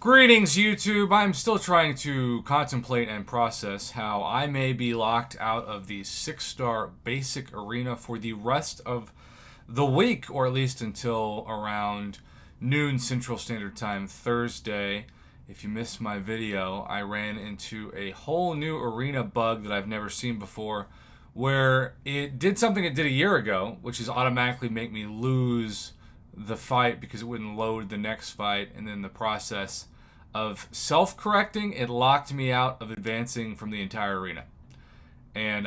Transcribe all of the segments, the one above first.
Greetings, YouTube. I'm still trying to contemplate and process how I may be locked out of the 6-star basic arena for the rest of the week, or at least until around noon Central Standard Time Thursday. If you missed my video, I ran into a whole new arena bug that I've never seen before, where it did something it did a year ago, which is automatically make me lose the fight because it wouldn't load the next fight, and then the process of self-correcting, it locked me out of advancing from the entire arena. And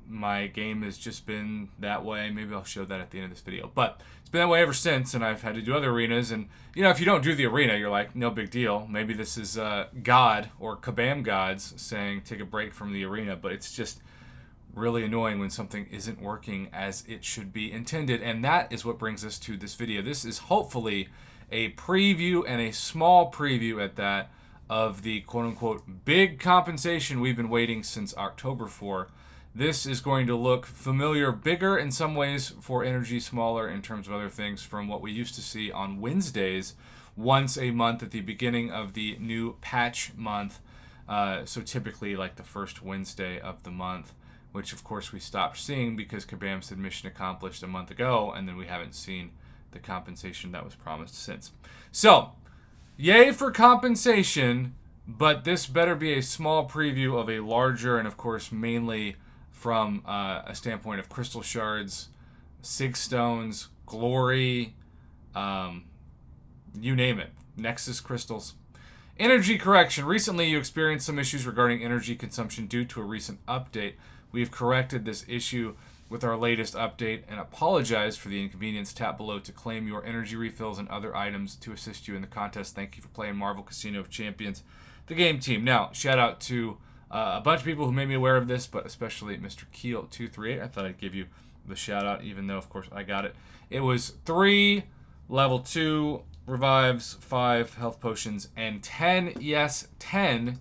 my game has just been that way. Maybe I'll show that at the end of this video. But it's been that way ever since, and I've had to do other arenas. And, you know, if you don't do the arena, you're like, no big deal. Maybe this is God or Kabam gods saying take a break from the arena. But it's just really annoying when something isn't working as it should be intended. And that is what brings us to this video. This is hopefully a preview, and a small preview at that, of the quote-unquote big compensation we've been waiting since October for. This is going to look familiar, bigger in some ways for energy, smaller in terms of other things from what we used to see on Wednesdays once a month at the beginning of the new patch month. So typically like the first Wednesday of the month, which of course we stopped seeing because Kabam said mission accomplished a month ago, and then we haven't seen the compensation that was promised since. So, yay for compensation, but this better be a small preview of a larger, and of course mainly from a standpoint of crystal shards, sig stones, glory, you name it, nexus crystals. Energy correction. Recently you experienced some issues regarding energy consumption due to a recent update. We've corrected this issue with our latest update and apologize for the inconvenience. Tap below to claim your energy refills and other items to assist you in the contest. Thank you for playing Marvel Casino of Champions, the game team. Now, shout out to a bunch of people who made me aware of this, but especially Mr. Keel238. I thought I'd give you the shout out, even though, of course, I got it. It was 3 level 2 revives, 5 health potions, and 10, yes, 10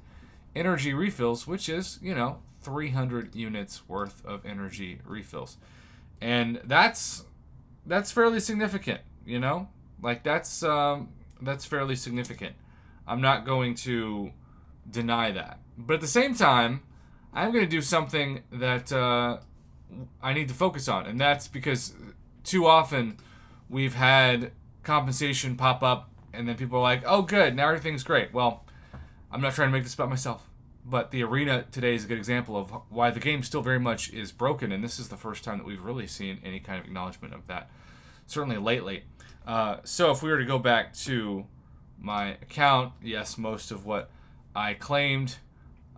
energy refills, which is, you know, 300 units worth of energy refills. And that's fairly significant, you know? Like that's fairly significant. I'm not going to deny that. But at the same time, I'm going to do something that I need to focus on, and that's because too often we've had compensation pop up and then people are like, "Oh good, now everything's great." Well, I'm not trying to make this about myself. But the arena today is a good example of why the game still very much is broken, and this is the first time that we've really seen any kind of acknowledgement of that, certainly lately. So if we were to go back to my account, yes, most of what I claimed,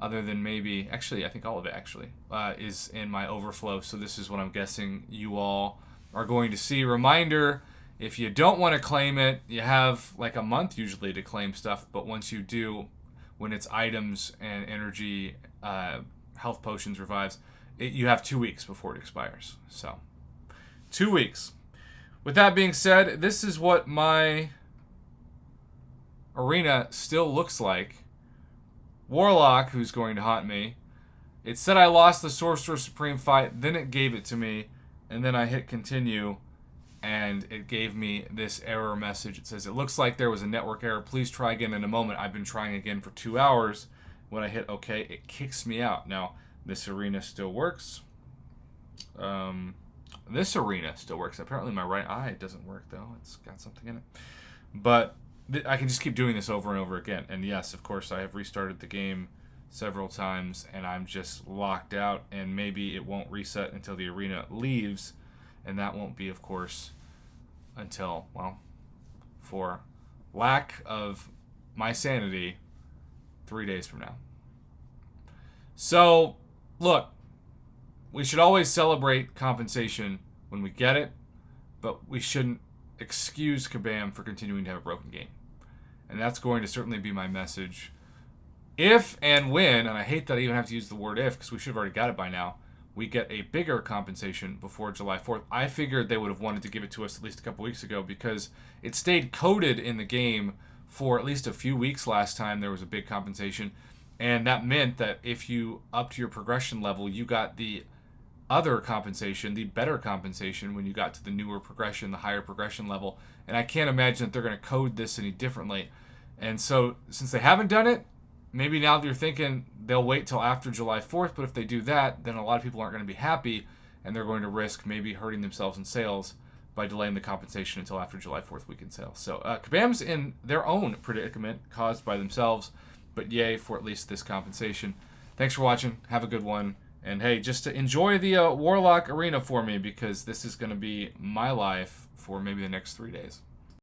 other than maybe, actually, I think all of it actually, is in my overflow. So this is what I'm guessing you all are going to see. Reminder, if you don't want to claim it, you have like a month usually to claim stuff, but once you do, when it's items and energy, health potions, revives, you have 2 weeks before it expires. So, 2 weeks. With that being said, this is what my arena still looks like. Warlock, who's going to haunt me. It said I lost the Sorcerer Supreme fight, then it gave it to me, and then I hit continue, and it gave me this error message. It says, "It looks like there was a network error. Please try again in a moment." I've been trying again for 2 hours. When I hit OK, it kicks me out. Now, this arena still works. This arena still works. Apparently my right eye doesn't work, though. It's got something in it. But I can just keep doing this over and over again. And yes, of course, I have restarted the game several times, and I'm just locked out. And maybe it won't reset until the arena leaves. And that won't be, of course, until, well, for lack of my sanity, 3 days from now. So, look, we should always celebrate compensation when we get it, but we shouldn't excuse Kabam for continuing to have a broken game. And that's going to certainly be my message. If and when, and I hate that I even have to use the word if, because we should have already got it by now, we get a bigger compensation before July 4th. I figured they would have wanted to give it to us at least a couple weeks ago because it stayed coded in the game for at least a few weeks last time there was a big compensation. And that meant that if you upped your progression level, you got the other compensation, the better compensation, when you got to the newer progression, the higher progression level. And I can't imagine that they're going to code this any differently. And so since they haven't done it, maybe now they're thinking they'll wait till after July 4th, but if they do that, then a lot of people aren't going to be happy, and they're going to risk maybe hurting themselves in sales by delaying the compensation until after July 4th weekend sales. So Kabam's in their own predicament caused by themselves, but yay for at least this compensation. Thanks for watching. Have a good one. And hey, just to enjoy the Warlock Arena for me, because this is going to be my life for maybe the next 3 days.